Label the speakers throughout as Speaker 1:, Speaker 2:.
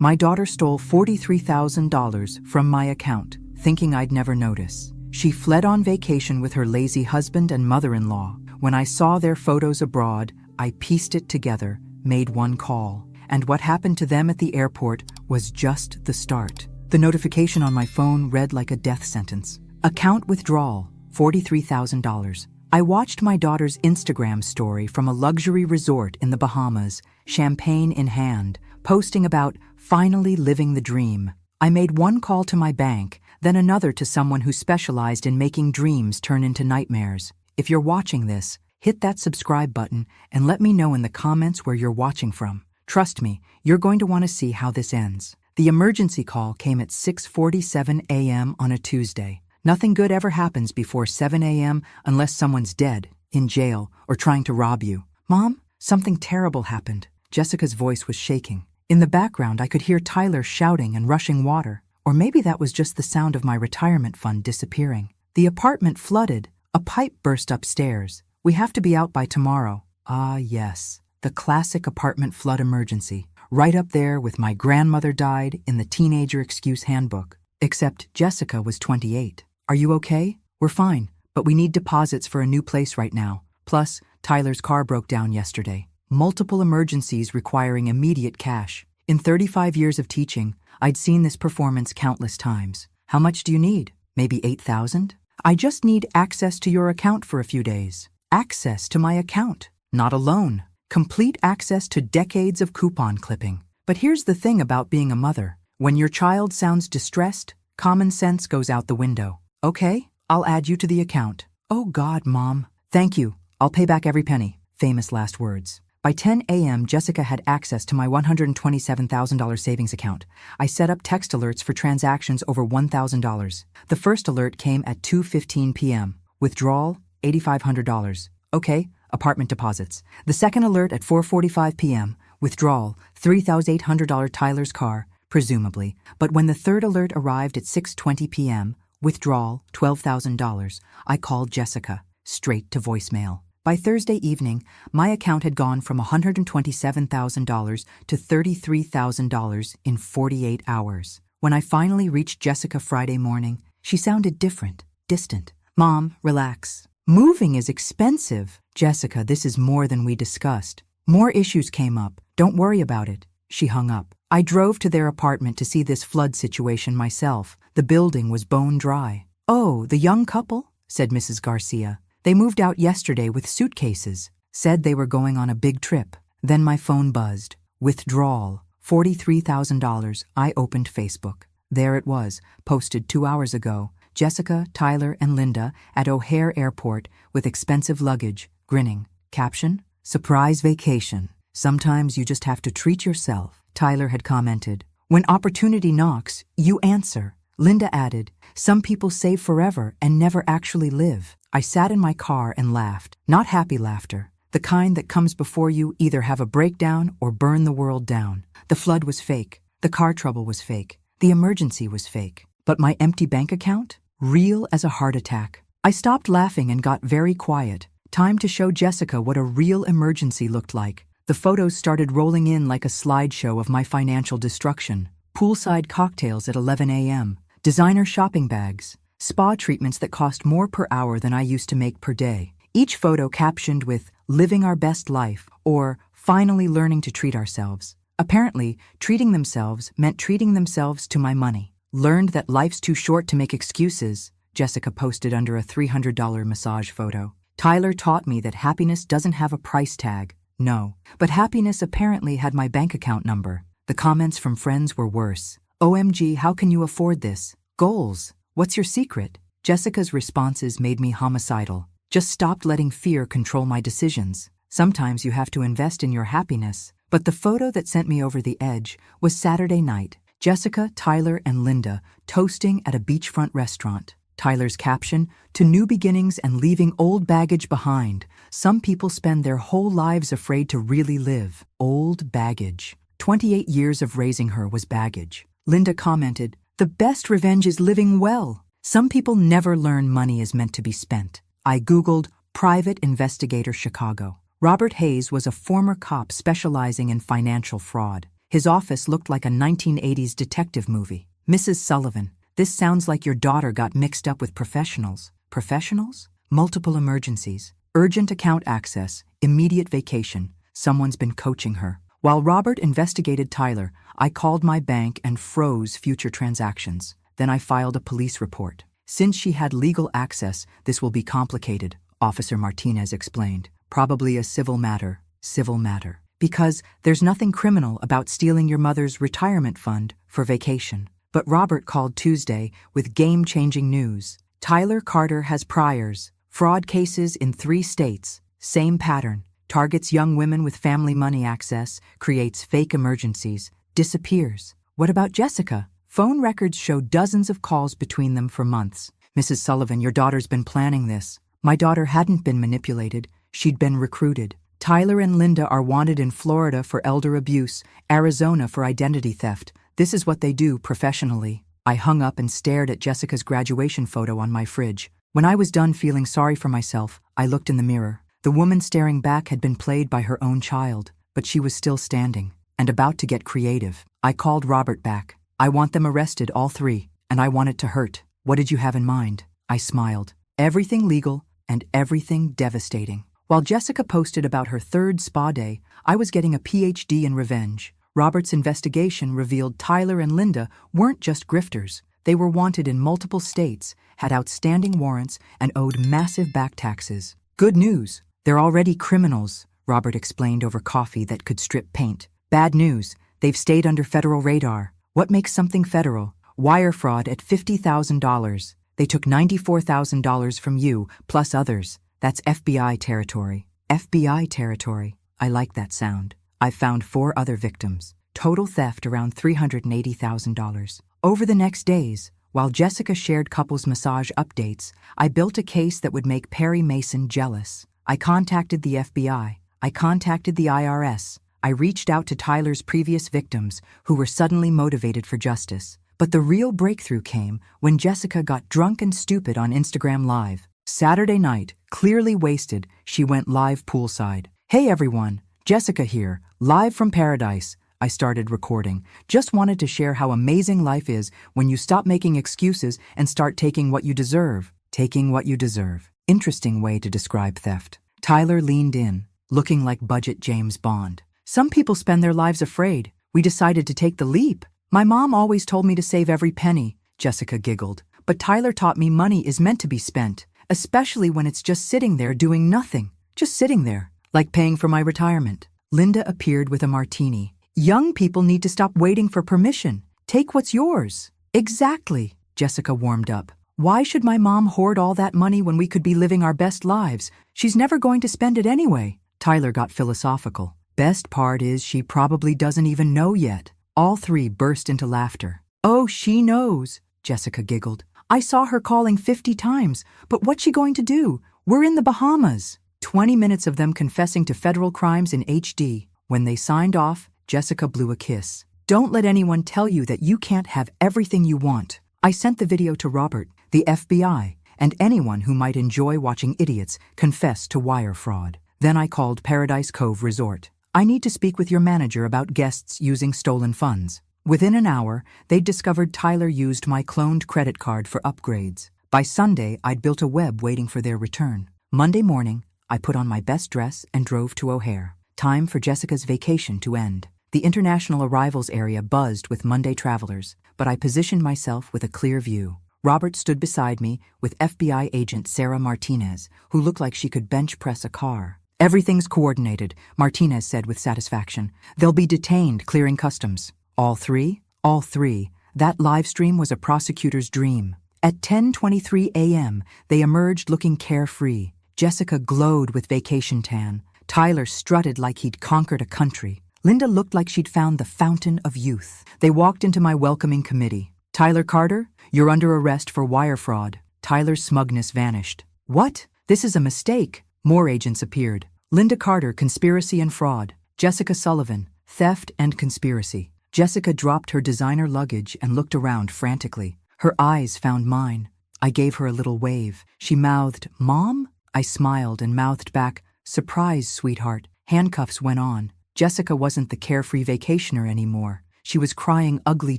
Speaker 1: My daughter stole $43,000 from my account, thinking I'd never notice. She fled on vacation with her lazy husband and mother-in-law. When I saw their photos abroad, I pieced it together, made one call. And what happened to them at the airport was just the start. The notification on my phone read like a death sentence. Account withdrawal, $43,000. I watched my daughter's Instagram story from a luxury resort in the Bahamas, champagne in hand, posting about finally living the dream. I made one call to my bank, then another to someone who specialized in making dreams turn into nightmares. If you're watching this, hit that subscribe button and let me know in the comments where you're watching from. Trust me, you're going to want to see how this ends. The emergency call came at 6:47 a.m. on a Tuesday. Nothing good ever happens before 7 a.m. unless someone's dead, in jail, or trying to rob you. Mom, something terrible happened. Jessica's voice was shaking. In the background, I could hear Tyler shouting and rushing water. Or maybe that was just the sound of my retirement fund disappearing. The apartment flooded. A pipe burst upstairs. We have to be out by tomorrow. Ah, yes. The classic apartment flood emergency. Right up there with my grandmother died in the teenager excuse handbook. Except Jessica was 28. Are you okay? We're fine, but we need deposits for a new place right now. Plus, Tyler's car broke down yesterday. Multiple emergencies requiring immediate cash. In 35 years of teaching, I'd seen this performance countless times. How much do you need? Maybe 8,000? I just need access to your account for a few days. Access to my account, not a loan. Complete access to decades of coupon clipping. But here's the thing about being a mother. When your child sounds distressed, common sense goes out the window. Okay, I'll add you to the account. Oh God, Mom. Thank you. I'll pay back every penny. Famous last words. By 10 a.m., Jessica had access to my $127,000 savings account. I set up text alerts for transactions over $1,000. The first alert came at 2:15 p.m. Withdrawal, $8,500. Okay, apartment deposits. The second alert at 4:45 p.m. Withdrawal, $3,800 Tyler's car, presumably. But when the third alert arrived at 6:20 p.m., withdrawal, $12,000, I called Jessica, straight to voicemail. By Thursday evening, my account had gone from $127,000 to $33,000 in 48 hours. When I finally reached Jessica Friday morning, she sounded different, distant. Mom, relax. Moving is expensive. Jessica, this is more than we discussed. More issues came up. Don't worry about it. She hung up. I drove to their apartment to see this flood situation myself. The building was bone dry. Oh, the young couple? Said Mrs. Garcia. They moved out yesterday with suitcases. Said they were going on a big trip. Then my phone buzzed. Withdrawal, $43,000. I opened Facebook. There it was, posted 2 hours ago. Jessica, Tyler, and Linda at O'Hare Airport with expensive luggage, grinning. Caption, surprise vacation. Sometimes you just have to treat yourself, Tyler had commented. When opportunity knocks, you answer. Linda added, some people save forever and never actually live. I sat in my car and laughed. Not happy laughter. The kind that comes before you either have a breakdown or burn the world down. The flood was fake. The car trouble was fake. The emergency was fake. But my empty bank account? Real as a heart attack. I stopped laughing and got very quiet. Time to show Jessica what a real emergency looked like. The photos started rolling in like a slideshow of my financial destruction. Poolside cocktails at 11 a.m. Designer shopping bags. Spa treatments that cost more per hour than I used to make per day. Each photo captioned with, living our best life, or finally learning to treat ourselves. Apparently, treating themselves meant treating themselves to my money. Learned that life's too short to make excuses, Jessica posted under a $300 massage photo. Tyler taught me that happiness doesn't have a price tag. No. But happiness apparently had my bank account number. The comments from friends were worse. OMG, how can you afford this? Goals. What's your secret? Jessica's responses made me homicidal. Just stopped letting fear control my decisions. Sometimes you have to invest in your happiness. But the photo that sent me over the edge was Saturday night. Jessica, Tyler, and Linda toasting at a beachfront restaurant. Tyler's caption, to new beginnings and leaving old baggage behind. Some people spend their whole lives afraid to really live. Old baggage. 28 years of raising her was baggage. Linda commented, the best revenge is living well. Some people never learn money is meant to be spent. I Googled Private Investigator Chicago. Robert Hayes was a former cop specializing in financial fraud. His office looked like a 1980s detective movie. Mrs. Sullivan, this sounds like your daughter got mixed up with professionals. Professionals? Multiple emergencies. Urgent account access. Immediate vacation. Someone's been coaching her. While Robert investigated Tyler, I called my bank and froze future transactions. Then I filed a police report. Since she had legal access, this will be complicated, Officer Martinez explained. Probably a civil matter. Civil matter. Because there's nothing criminal about stealing your mother's retirement fund for vacation. But Robert called Tuesday with game-changing news. Tyler Carter has priors. Fraud cases in 3 states. Same pattern. Targets young women with family money access, creates fake emergencies, disappears. What about Jessica? Phone records show dozens of calls between them for months. Mrs. Sullivan, your daughter's been planning this. My daughter hadn't been manipulated. She'd been recruited. Tyler and Linda are wanted in Florida for elder abuse, Arizona for identity theft. This is what they do professionally. I hung up and stared at Jessica's graduation photo on my fridge. When I was done feeling sorry for myself, I looked in the mirror. The woman staring back had been played by her own child, but she was still standing and about to get creative. I called Robert back. I want them arrested, all 3, and I want it to hurt. What did you have in mind? I smiled. Everything legal and everything devastating. While Jessica posted about her 3rd spa day, I was getting a PhD in revenge. Robert's investigation revealed Tyler and Linda weren't just grifters. They were wanted in multiple states, had outstanding warrants, and owed massive back taxes. Good news. They're already criminals, Robert explained over coffee that could strip paint. Bad news. They've stayed under federal radar. What makes something federal? Wire fraud at $50,000. They took $94,000 from you, plus others. That's FBI territory. FBI territory. I like that sound. I've found 4 other victims. Total theft around $380,000. Over the next days, while Jessica shared couples massage updates, I built a case that would make Perry Mason jealous. I contacted the FBI. I contacted the IRS. I reached out to Tyler's previous victims who were suddenly motivated for justice. But the real breakthrough came when Jessica got drunk and stupid on Instagram Live. Saturday night, clearly wasted, she went live poolside. Hey everyone, Jessica here, live from paradise. I started recording. Just wanted to share how amazing life is when you stop making excuses and start taking what you deserve. Taking what you deserve. Interesting way to describe theft. Tyler leaned in, looking like budget James Bond. Some people spend their lives afraid. We decided to take the leap. My mom always told me to save every penny, Jessica giggled. But Tyler taught me money is meant to be spent, especially when it's just sitting there doing nothing. Just sitting there, like paying for my retirement. Linda appeared with a martini. Young people need to stop waiting for permission. Take what's yours. Exactly, Jessica warmed up. Why should my mom hoard all that money when we could be living our best lives? She's never going to spend it anyway. Tyler got philosophical. Best part is she probably doesn't even know yet. All 3 burst into laughter. Oh, she knows, Jessica giggled. I saw her calling 50 times, but what's she going to do? We're in the Bahamas. 20 minutes of them confessing to federal crimes in HD. When they signed off, Jessica blew a kiss. Don't let anyone tell you that you can't have everything you want. I sent the video to Robert, the FBI, and anyone who might enjoy watching idiots confess to wire fraud. Then I called Paradise Cove Resort. I need to speak with your manager about guests using stolen funds. Within an hour, they'd discovered Tyler used my cloned credit card for upgrades. By Sunday, I'd built a web waiting for their return. Monday morning, I put on my best dress and drove to O'Hare. Time for Jessica's vacation to end. The international arrivals area buzzed with Monday travelers, but I positioned myself with a clear view. Robert stood beside me with FBI agent Sarah Martinez, who looked like she could bench press a car. Everything's coordinated, Martinez said with satisfaction. They'll be detained clearing customs. All 3? All 3. That live stream was a prosecutor's dream. At 10:23 a.m., they emerged looking carefree. Jessica glowed with vacation tan. Tyler strutted like he'd conquered a country. Linda looked like she'd found the fountain of youth. They walked into my welcoming committee. Tyler Carter, you're under arrest for wire fraud. Tyler's smugness vanished. What? This is a mistake. More agents appeared. Linda Carter, conspiracy and fraud. Jessica Sullivan, theft and conspiracy. Jessica dropped her designer luggage and looked around frantically. Her eyes found mine. I gave her a little wave. She mouthed, "Mom?" I smiled and mouthed back, "Surprise, sweetheart." Handcuffs went on. Jessica wasn't the carefree vacationer anymore. She was crying ugly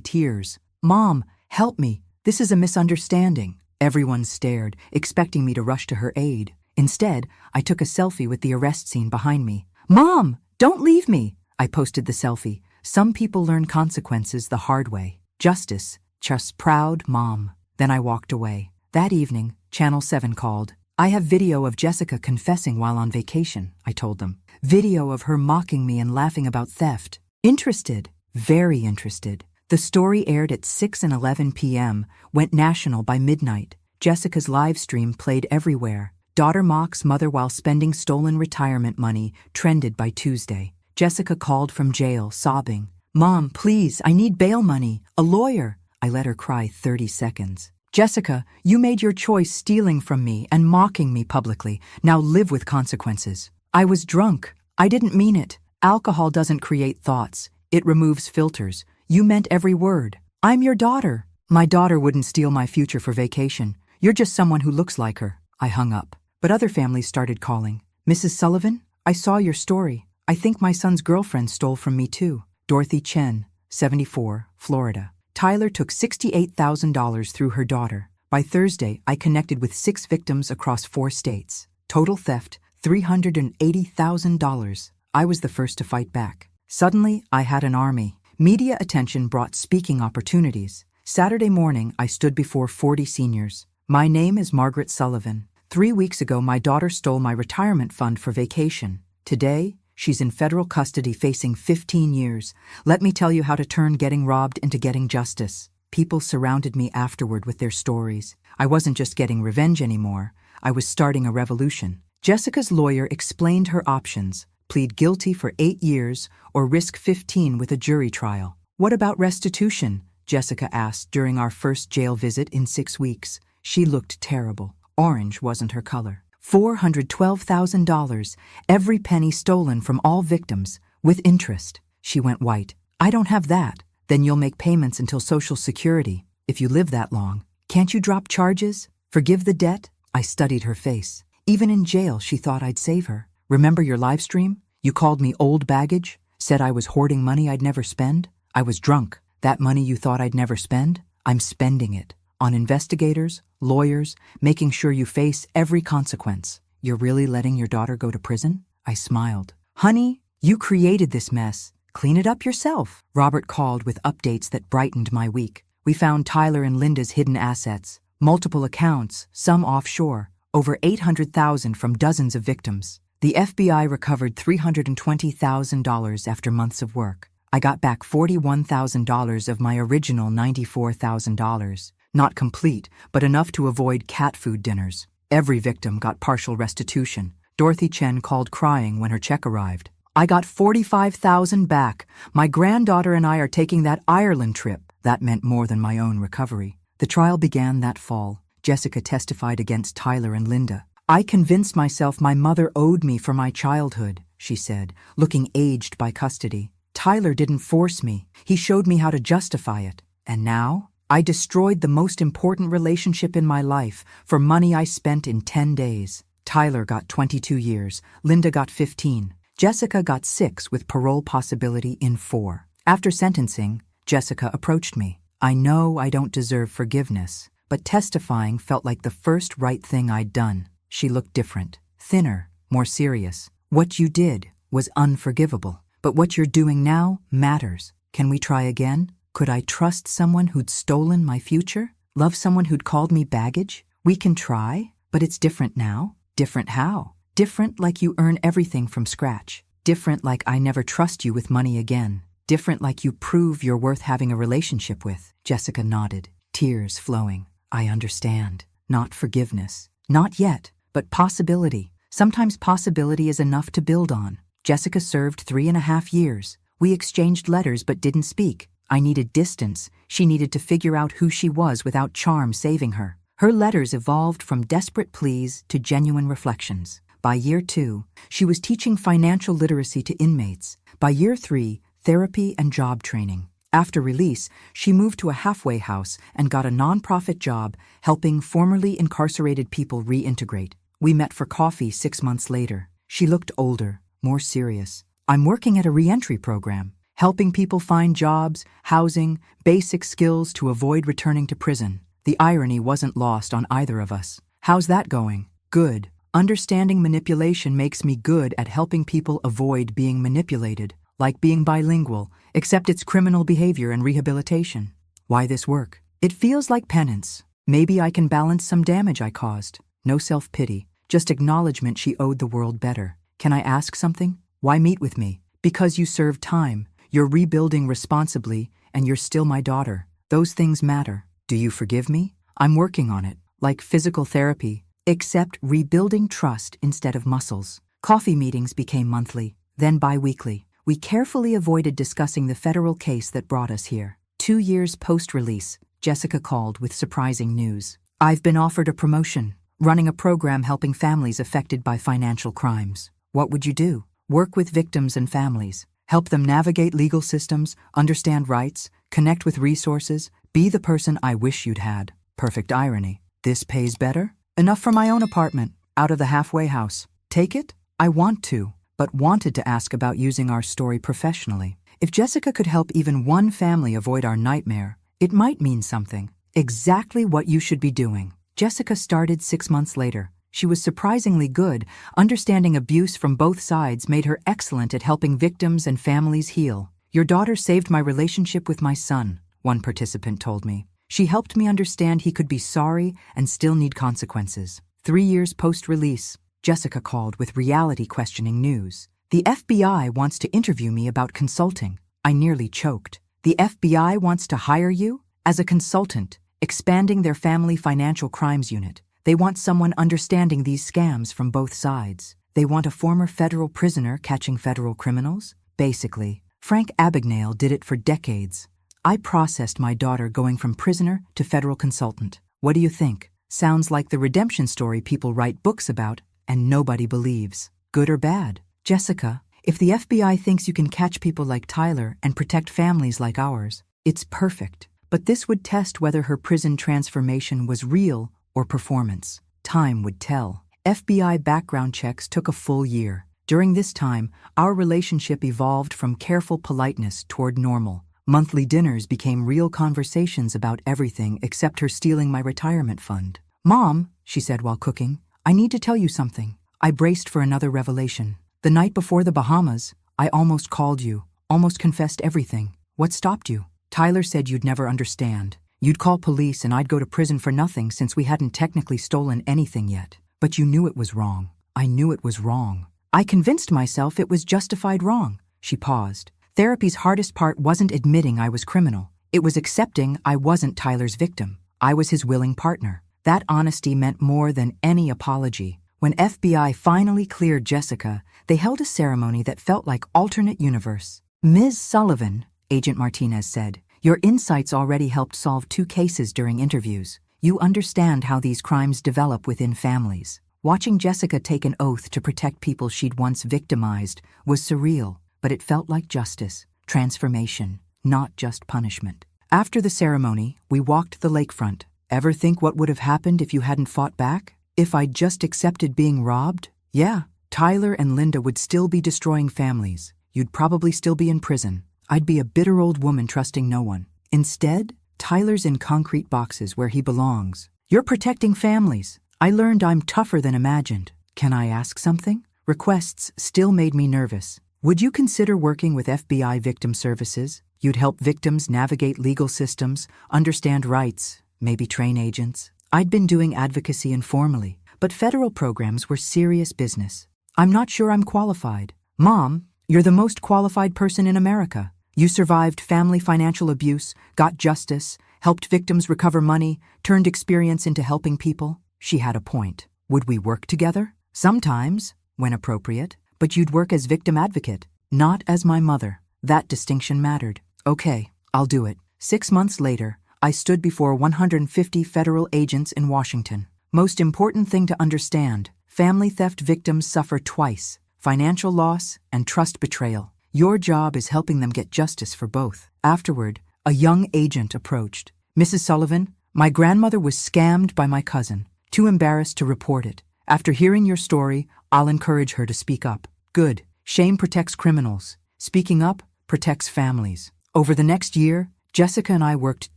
Speaker 1: tears. "Mom, help me. This is a misunderstanding." Everyone stared, expecting me to rush to her aid. Instead, I took a selfie with the arrest scene behind me. "Mom, don't leave me!" I posted the selfie. Some people learn consequences the hard way. Justice, just proud mom. Then I walked away. That evening, Channel 7 called. "I have video of Jessica confessing while on vacation," I told them. "Video of her mocking me and laughing about theft." Interested? Very interested. The story aired at 6 and 11 p.m., went national by midnight. Jessica's live stream played everywhere. Daughter mocks mother while spending stolen retirement money trended by Tuesday. Jessica called from jail, sobbing. "Mom, please, I need bail money. A lawyer." I let her cry 30 seconds. "Jessica, you made your choice stealing from me and mocking me publicly. Now live with consequences." "I was drunk. I didn't mean it. Alcohol doesn't create thoughts. It removes filters. You meant every word. I'm your daughter." "My daughter wouldn't steal my future for vacation. You're just someone who looks like her." I hung up. But other families started calling. "Mrs. Sullivan, I saw your story. I think my son's girlfriend stole from me too." Dorothy Chen, 74, Florida. "Tyler took $68,000 through her daughter. By Thursday, I connected with 6 victims across 4 states. Total theft, $380,000. I was the first to fight back. Suddenly, I had an army. Media attention brought speaking opportunities. Saturday morning, I stood before 40 seniors. "My name is Margaret Sullivan. 3 weeks ago, my daughter stole my retirement fund for vacation. Today, she's in federal custody facing 15 years. Let me tell you how to turn getting robbed into getting justice." People surrounded me afterward with their stories. I wasn't just getting revenge anymore. I was starting a revolution. Jessica's lawyer explained her options: plead guilty for 8 years or risk 15 with a jury trial. "What about restitution?" Jessica asked during our first jail visit in 6 weeks. She looked terrible. Orange wasn't her color. $412,000, every penny stolen from all victims, with interest. She went white. "I don't have that." "Then you'll make payments until Social Security, if you live that long. Can't you drop charges? Forgive the debt?" I studied her face. Even in jail, she thought I'd save her. "Remember your live stream? You called me old baggage, said I was hoarding money I'd never spend. I was drunk. That money you thought I'd never spend? I'm spending it. On investigators, lawyers, making sure you face every consequence." "You're really letting your daughter go to prison?" I smiled. "Honey, you created this mess. Clean it up yourself." Robert called with updates that brightened my week. "We found Tyler and Linda's hidden assets. Multiple accounts, some offshore. Over $800,000 from dozens of victims. The FBI recovered $320,000 after months of work. I got back $41,000 of my original $94,000. Not complete, but enough to avoid cat food dinners. Every victim got partial restitution. Dorothy Chen called crying when her check arrived. "I got $45,000 back. My granddaughter and I are taking that Ireland trip." That meant more than my own recovery. The trial began that fall. Jessica testified against Tyler and Linda. "I convinced myself my mother owed me for my childhood," she said, looking aged by custody. "Tyler didn't force me. He showed me how to justify it. And now, I destroyed the most important relationship in my life for money I spent in 10 days. Tyler got 22 years. Linda got 15. Jessica got 6 with parole possibility in 4. After sentencing, Jessica approached me. "I know I don't deserve forgiveness, but testifying felt like the first right thing I'd done." She looked different, thinner, more serious. "What you did was unforgivable, but what you're doing now matters. Can we try again? Could I trust someone who'd stolen my future? Love someone who'd called me baggage? We can try, but it's different now." "Different how?" "Different like you earn everything from scratch. Different like I never trust you with money again. Different like you prove you're worth having a relationship with." Jessica nodded, tears flowing. "I understand. Not forgiveness. Not yet, but possibility. Sometimes possibility is enough to build on." Jessica served 3.5 years. We exchanged letters but didn't speak. I needed distance. She needed to figure out who she was without charm saving her. Her letters evolved from desperate pleas to genuine reflections. By year 2, she was teaching financial literacy to inmates. By year 3, therapy and job training. After release, she moved to a halfway house and got a nonprofit job helping formerly incarcerated people reintegrate. We met for coffee 6 months later. She looked older, more serious. I'm working at a reentry program, helping people find jobs, housing, basic skills to avoid returning to prison. The irony wasn't lost on either of us. How's that going? Good. Understanding manipulation makes me good at helping people avoid being manipulated, like being bilingual, except it's criminal behavior and rehabilitation. Why this work? It feels like penance. Maybe I can balance some damage I caused. No self-pity, just acknowledgement she owed the world better. Can I ask something? Why meet with me? Because you served time, you're rebuilding responsibly, and you're still my daughter. Those things matter. Do you forgive me? I'm working on it, like physical therapy, except rebuilding trust instead of muscles. Coffee meetings became monthly, then bi-weekly. We carefully avoided discussing the federal case that brought us here. 2 years post-release, Jessica called with surprising news. I've been offered a promotion, running a program helping families affected by financial crimes. What would you do? Work with victims and families, help them navigate legal systems, understand rights, connect with resources, be the person I wish you'd had. Perfect irony. This pays better? Enough for my own apartment, out of the halfway house. Take it? I want to, but wanted to ask about using our story professionally. If Jessica could help even one family avoid our nightmare, it might mean something. Exactly what you should be doing. Jessica started 6 months later. She was surprisingly good. Understanding abuse from both sides made her excellent at helping victims and families heal. Your daughter saved my relationship with my son, one participant told me. She helped me understand he could be sorry and still need consequences. 3 years post-release, Jessica called with reality-questioning news. The FBI wants to interview me about consulting. I nearly choked. The FBI wants to hire you? As a consultant, expanding their family financial crimes unit. They want someone understanding these scams from both sides. They want a former federal prisoner catching federal criminals? Basically, Frank Abagnale did it for decades. I processed my daughter going from prisoner to federal consultant. What do you think? Sounds like the redemption story people write books about and nobody believes. Good or bad? Jessica, if the FBI thinks you can catch people like Tyler and protect families like ours, it's perfect. But this would test whether her prison transformation was real or performance. Time would tell. FBI background checks took a full year. During this time, our relationship evolved from careful politeness toward normal. Monthly dinners became real conversations about everything except her stealing my retirement fund. Mom, she said while cooking, I need to tell you something. I braced for another revelation. The night before the Bahamas, I almost called you, almost confessed everything. What stopped you? Tyler said you'd never understand. You'd call police and I'd go to prison for nothing since we hadn't technically stolen anything yet. But you knew it was wrong. I knew it was wrong. I convinced myself it was justified wrong. She paused. Therapy's hardest part wasn't admitting I was criminal. It was accepting I wasn't Tyler's victim. I was his willing partner. That honesty meant more than any apology. When FBI finally cleared Jessica, they held a ceremony that felt like alternate universe. Ms. Sullivan, Agent Martinez said, your insights already helped solve 2 cases during interviews. You understand how these crimes develop within families. Watching Jessica take an oath to protect people she'd once victimized was surreal, but it felt like justice, transformation, not just punishment. After the ceremony, we walked the lakefront. Ever think what would have happened if you hadn't fought back? If I'd just accepted being robbed? Yeah, Tyler and Linda would still be destroying families. You'd probably still be in prison. I'd be a bitter old woman trusting no one. Instead, Tyler's in concrete boxes where he belongs. You're protecting families. I learned I'm tougher than imagined. Can I ask something? Requests still made me nervous. Would you consider working with FBI Victim Services? You'd help victims navigate legal systems, understand rights, maybe train agents. I'd been doing advocacy informally, but federal programs were serious business. I'm not sure I'm qualified. Mom, you're the most qualified person in America. You survived family financial abuse, got justice, helped victims recover money, turned experience into helping people. She had a point. Would we work together? Sometimes, when appropriate, but you'd work as victim advocate, not as my mother. That distinction mattered. Okay, I'll do it. 6 months later, I stood before 150 federal agents in Washington. Most important thing to understand, family theft victims suffer twice: financial loss and trust betrayal. Your job is helping them get justice for both. Afterward, a young agent approached. Mrs. Sullivan, my grandmother was scammed by my cousin. Too embarrassed to report it. After hearing your story, I'll encourage her to speak up. Good. Shame protects criminals. Speaking up protects families. Over the next year, Jessica and I worked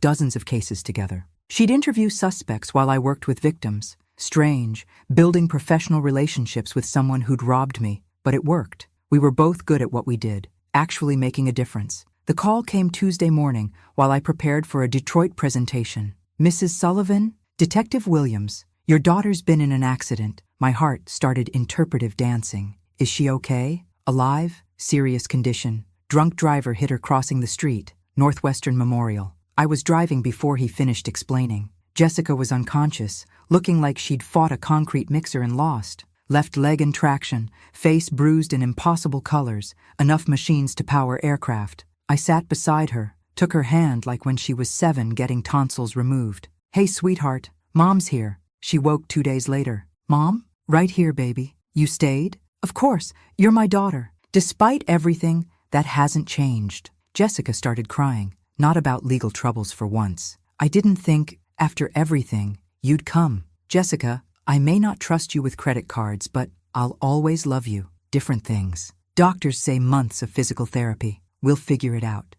Speaker 1: dozens of cases together. She'd interview suspects while I worked with victims. Strange, building professional relationships with someone who'd robbed me, but it worked. We were both good at what we did, actually making a difference. The call came Tuesday morning while I prepared for a Detroit presentation. Mrs. Sullivan, Detective Williams, your daughter's been in an accident. My heart started interpretive dancing. Is she okay? Alive? Serious condition. Drunk driver hit her crossing the street. Northwestern Memorial. I was driving before he finished explaining. Jessica was unconscious, looking like she'd fought a concrete mixer and lost. Left leg in traction, face bruised in impossible colors, enough machines to power aircraft. I sat beside her, took her hand like when she was 7 getting tonsils removed. Hey, sweetheart, Mom's here. She woke 2 days later. Mom? Right here, baby. You stayed? Of course, you're my daughter. Despite everything, that hasn't changed. Jessica started crying, not about legal troubles for once. I didn't think, after everything, you'd come. Jessica, I may not trust you with credit cards, but I'll always love you. Different things. Doctors say months of physical therapy. We'll figure it out.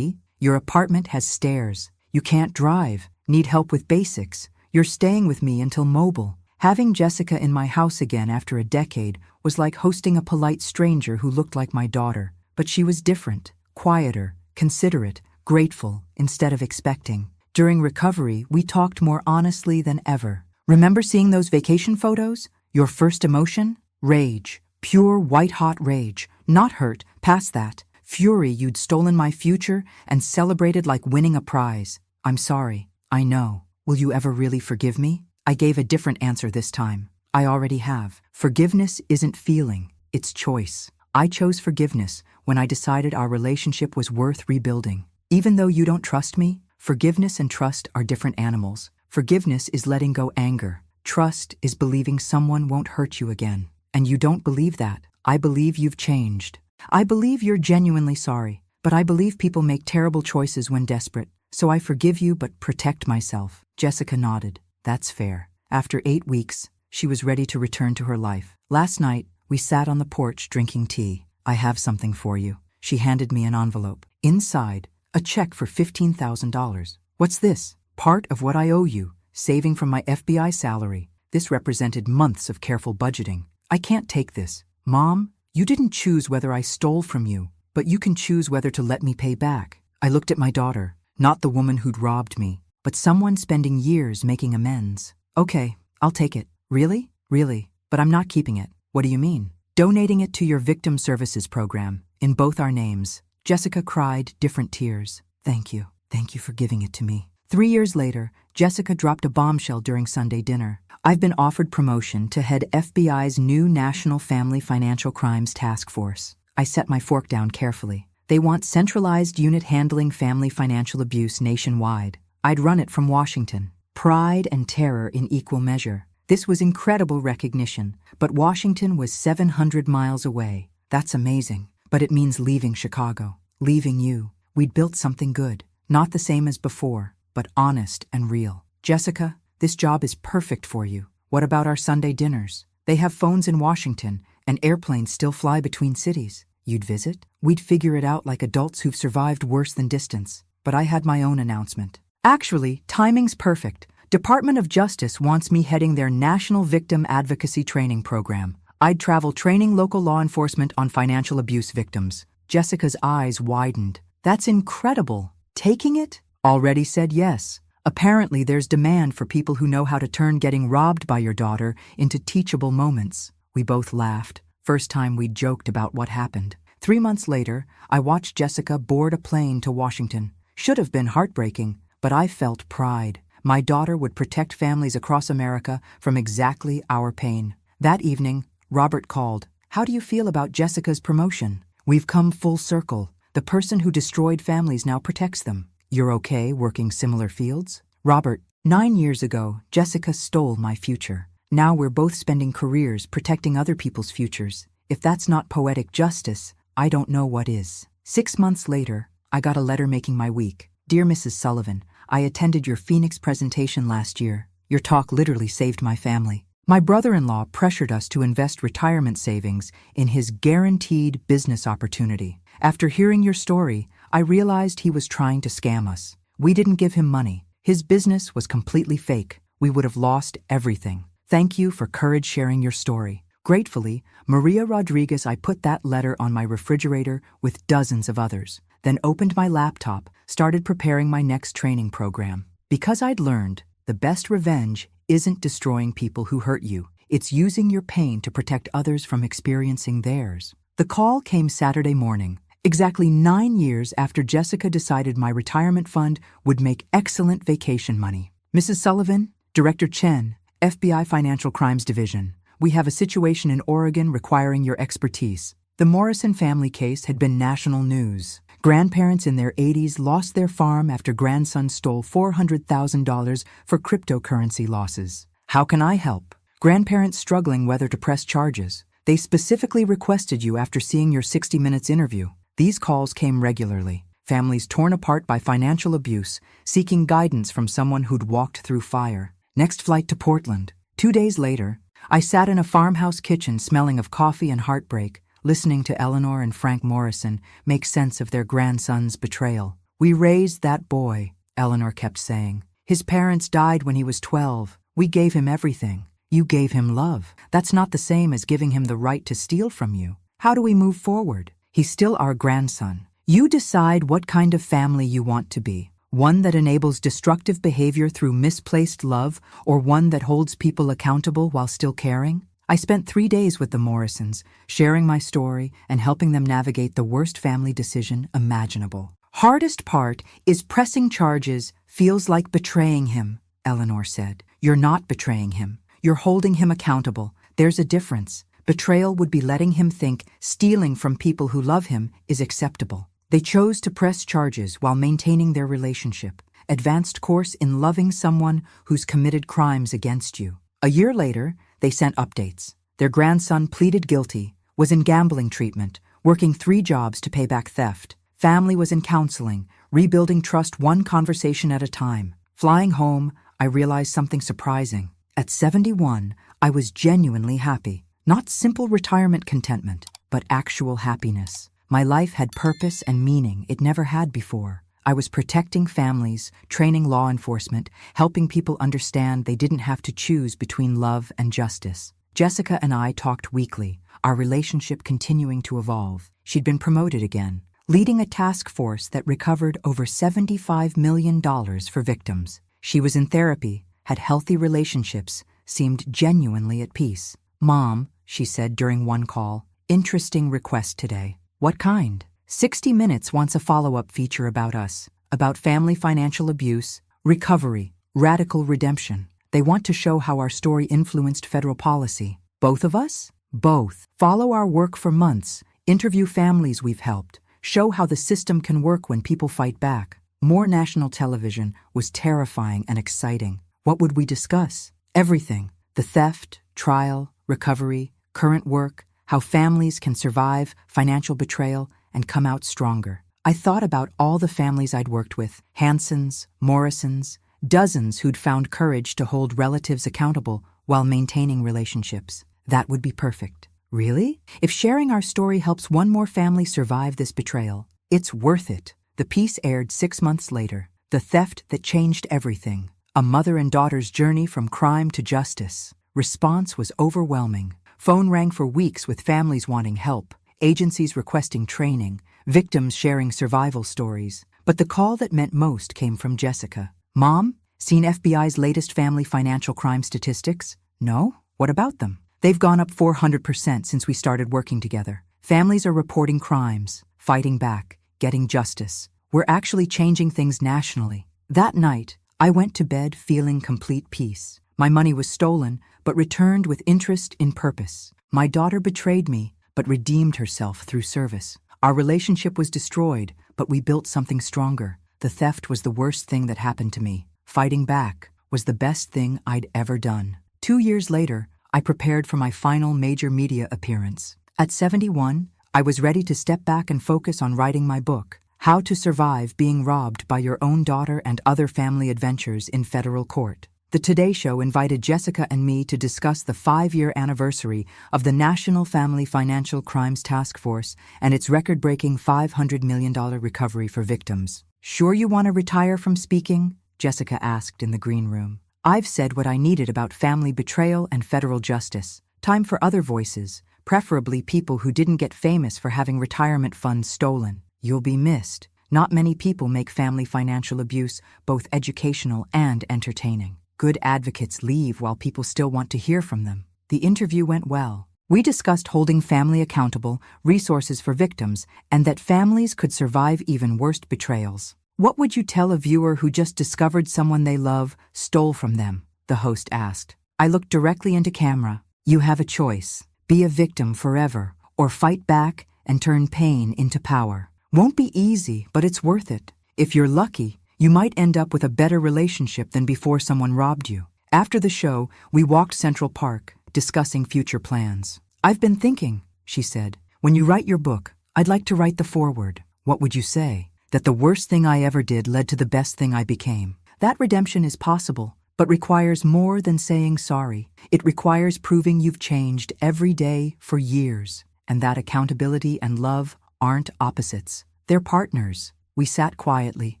Speaker 1: Your apartment has stairs. You can't drive. Need help with basics. You're staying with me until mobile. Having Jessica in my house again after a decade was like hosting a polite stranger who looked like my daughter. But she was different, quieter, considerate, grateful, instead of expecting. During recovery, we talked more honestly than ever. Remember seeing those vacation photos? Your first emotion? Rage. Pure white-hot rage. Not hurt, past that. Fury you'd stolen my future and celebrated like winning a prize. I'm sorry. I know. Will you ever really forgive me? I gave a different answer this time. I already have. Forgiveness isn't feeling, it's choice. I chose forgiveness when I decided our relationship was worth rebuilding. Even though you don't trust me, forgiveness and trust are different animals. Forgiveness is letting go anger. Trust is believing someone won't hurt you again. And you don't believe that. I believe you've changed. I believe you're genuinely sorry. But I believe people make terrible choices when desperate. So I forgive you but protect myself. Jessica nodded. That's fair. After 8 weeks, she was ready to return to her life. Last night, we sat on the porch drinking tea. I have something for you. She handed me an envelope. Inside, a check for $15,000. What's this? Part of what I owe you, saving from my FBI salary. This represented months of careful budgeting. I can't take this. Mom, you didn't choose whether I stole from you, but you can choose whether to let me pay back. I looked at my daughter, not the woman who'd robbed me, but someone spending years making amends. Okay, I'll take it. Really? Really. But I'm not keeping it. What do you mean? Donating it to your victim services program, in both our names. Jessica cried different tears. Thank you. Thank you for giving it to me. 3 years later, Jessica dropped a bombshell during Sunday dinner. I've been offered promotion to head FBI's new National Family Financial Crimes Task Force. I set my fork down carefully. They want centralized unit handling family financial abuse nationwide. I'd run it from Washington. Pride and terror in equal measure. This was incredible recognition, but Washington was 700 miles away. That's amazing. But it means leaving Chicago, leaving you. We'd built something good, not the same as before, but honest and real. Jessica, this job is perfect for you. What about our Sunday dinners? They have phones in Washington, and airplanes still fly between cities. You'd visit? We'd figure it out like adults who've survived worse than distance. But I had my own announcement. Actually, timing's perfect. Department of Justice wants me heading their National Victim Advocacy Training Program. I'd travel training local law enforcement on financial abuse victims. Jessica's eyes widened. That's incredible. Taking it? Already said yes. Apparently there's demand for people who know how to turn getting robbed by your daughter into teachable moments. We both laughed. First time we'd joked about what happened. 3 months later, I watched Jessica board a plane to Washington. Should have been heartbreaking, but I felt pride. My daughter would protect families across America from exactly our pain. That evening, Robert called. How do you feel about Jessica's promotion? We've come full circle. The person who destroyed families now protects them. You're okay working similar fields? Robert, 9 years ago, Jessica stole my future. Now we're both spending careers protecting other people's futures. If that's not poetic justice, I don't know what is. 6 months later, I got a letter making my week. Dear Mrs. Sullivan, I attended your Phoenix presentation last year. Your talk literally saved my family. My brother-in-law pressured us to invest retirement savings in his guaranteed business opportunity. After hearing your story, I realized he was trying to scam us. We didn't give him money. His business was completely fake. We would have lost everything. Thank you for courage sharing your story. Gratefully, Maria Rodriguez. I put that letter on my refrigerator with dozens of others, then opened my laptop, started preparing my next training program. Because I'd learned, the best revenge isn't destroying people who hurt you. It's using your pain to protect others from experiencing theirs. The call came Saturday morning, exactly 9 years after Jessica decided my retirement fund would make excellent vacation money. Mrs. Sullivan, Director Chen, FBI Financial Crimes Division. We have a situation in Oregon requiring your expertise. The Morrison family case had been national news. Grandparents in their 80s lost their farm after grandson stole $400,000 for cryptocurrency losses. How can I help? Grandparents struggling whether to press charges. They specifically requested you after seeing your 60 Minutes interview. These calls came regularly. Families torn apart by financial abuse, seeking guidance from someone who'd walked through fire. Next flight to Portland. 2 days later, I sat in a farmhouse kitchen smelling of coffee and heartbreak, listening to Eleanor and Frank Morrison make sense of their grandson's betrayal. We raised that boy, Eleanor kept saying. His parents died when he was 12. We gave him everything. You gave him love. That's not the same as giving him the right to steal from you. How do we move forward? He's still our grandson. You decide what kind of family you want to be. One that enables destructive behavior through misplaced love, or one that holds people accountable while still caring? I spent 3 days with the Morrisons, sharing my story and helping them navigate the worst family decision imaginable. Hardest part is pressing charges feels like betraying him, Eleanor said. You're not betraying him. You're holding him accountable. There's a difference. Betrayal would be letting him think stealing from people who love him is acceptable. They chose to press charges while maintaining their relationship. Advanced course in loving someone who's committed crimes against you. A year later, they sent updates. Their grandson pleaded guilty, was in gambling treatment, working 3 jobs to pay back theft. Family was in counseling, rebuilding trust one conversation at a time. Flying home, I realized something surprising. At 71, I was genuinely happy. Not simple retirement contentment, but actual happiness. My life had purpose and meaning it never had before. I was protecting families, training law enforcement, helping people understand they didn't have to choose between love and justice. Jessica and I talked weekly, our relationship continuing to evolve. She'd been promoted again, leading a task force that recovered over $75 million for victims. She was in therapy, had healthy relationships, seemed genuinely at peace. Mom, she said during one call, interesting request today. What kind? 60 Minutes wants a follow-up feature about us, about family financial abuse, recovery, radical redemption. They want to show how our story influenced federal policy. Both of us? Both. Follow our work for months, interview families we've helped, show how the system can work when people fight back. More national television was terrifying and exciting. What would we discuss? Everything. The theft, trial, recovery, current work, how families can survive financial betrayal and come out stronger. I thought about all the families I'd worked with, Hansons, Morrisons, dozens who'd found courage to hold relatives accountable while maintaining relationships. That would be perfect. Really? If sharing our story helps one more family survive this betrayal, it's worth it. The piece aired 6 months later. The theft that changed everything. A mother and daughter's journey from crime to justice. Response was overwhelming. Phone rang for weeks with families wanting help, agencies requesting training, victims sharing survival stories. But the call that meant most came from Jessica. Mom, seen FBI's latest family financial crime statistics? No? What about them? They've gone up 400% since we started working together. Families are reporting crimes, fighting back, getting justice. We're actually changing things nationally. That night, I went to bed feeling complete peace. My money was stolen, but returned with interest in purpose. My daughter betrayed me, but redeemed herself through service. Our relationship was destroyed, but we built something stronger. The theft was the worst thing that happened to me. Fighting back was the best thing I'd ever done. 2 years later, I prepared for my final major media appearance. At 71, I was ready to step back and focus on writing my book, How to Survive Being Robbed by Your Own Daughter and Other Family Adventures in Federal Court. The Today Show invited Jessica and me to discuss the 5-year anniversary of the National Family Financial Crimes Task Force and its record-breaking $500 million recovery for victims. "Sure you want to retire from speaking?" Jessica asked in the green room. "I've said what I needed about family betrayal and federal justice. Time for other voices, preferably people who didn't get famous for having retirement funds stolen. You'll be missed. Not many people make family financial abuse both educational and entertaining. Good advocates leave while people still want to hear from them." The interview went well. We discussed holding family accountable, resources for victims, and that families could survive even worse betrayals. "What would you tell a viewer who just discovered someone they love stole from them?" the host asked. I looked directly into camera. "You have a choice. Be a victim forever, or fight back and turn pain into power. Won't be easy, but it's worth it. If you're lucky, you might end up with a better relationship than before someone robbed you." After the show, we walked Central Park, discussing future plans. "I've been thinking," she said, "when you write your book, I'd like to write the foreword. What would you say? That the worst thing I ever did led to the best thing I became. That redemption is possible, but requires more than saying sorry. It requires proving you've changed every day for years, and that accountability and love aren't opposites. They're partners." We sat quietly,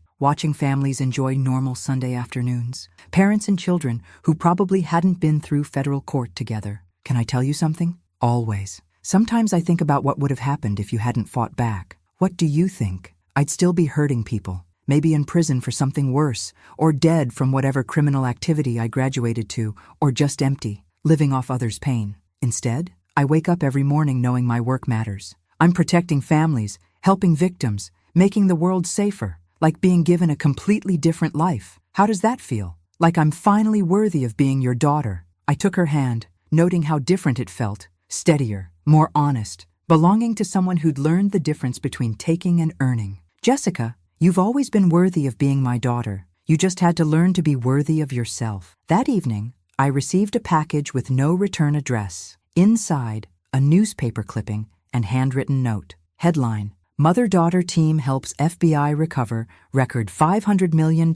Speaker 1: watching families enjoy normal Sunday afternoons. Parents and children who probably hadn't been through federal court together. "Can I tell you something?" "Always. Sometimes I think about what would have happened if you hadn't fought back." "What do you think?" "I'd still be hurting people, maybe in prison for something worse, or dead from whatever criminal activity I graduated to, or just empty, living off others' pain. Instead, I wake up every morning knowing my work matters. I'm protecting families, helping victims, making the world safer, like being given a completely different life. How does that feel? Like I'm finally worthy of being your daughter." I took her hand, noting how different it felt, steadier, more honest, belonging to someone who'd learned the difference between taking and earning. "Jessica, you've always been worthy of being my daughter. You just had to learn to be worthy of yourself." That evening, I received a package with no return address. Inside, a newspaper clipping and handwritten note. Headline: "Mother-daughter team helps FBI recover record $500 million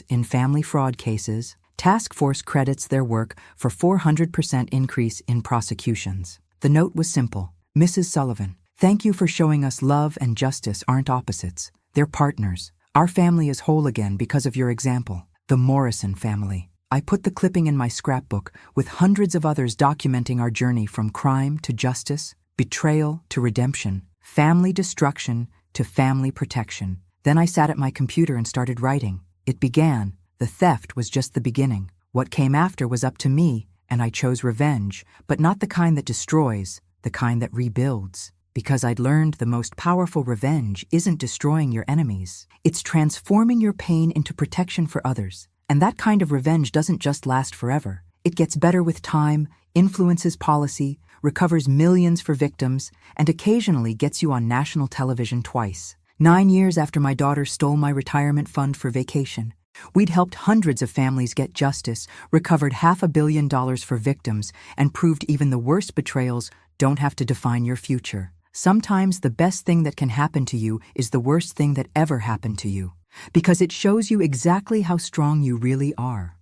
Speaker 1: in family fraud cases. Task force credits their work for 400% increase in prosecutions." The note was simple. "Mrs. Sullivan, thank you for showing us love and justice aren't opposites. They're partners. Our family is whole again because of your example. The Morrison family." I put the clipping in my scrapbook with hundreds of others documenting our journey from crime to justice, betrayal to redemption, family destruction to family protection. Then I sat at my computer and started writing. It began. The theft was just the beginning. What came after was up to me, and I chose revenge, but not the kind that destroys, the kind that rebuilds. Because I'd learned the most powerful revenge isn't destroying your enemies. It's transforming your pain into protection for others. And that kind of revenge doesn't just last forever. It gets better with time, influences policy, recovers millions for victims, and occasionally gets you on national television twice. 9 years after my daughter stole my retirement fund for vacation, we'd helped hundreds of families get justice, recovered $500 million for victims, and proved even the worst betrayals don't have to define your future. Sometimes the best thing that can happen to you is the worst thing that ever happened to you, because it shows you exactly how strong you really are.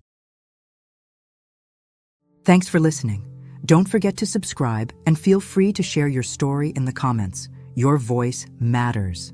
Speaker 1: Thanks for listening. Don't forget to subscribe and feel free to share your story in the comments. Your voice matters.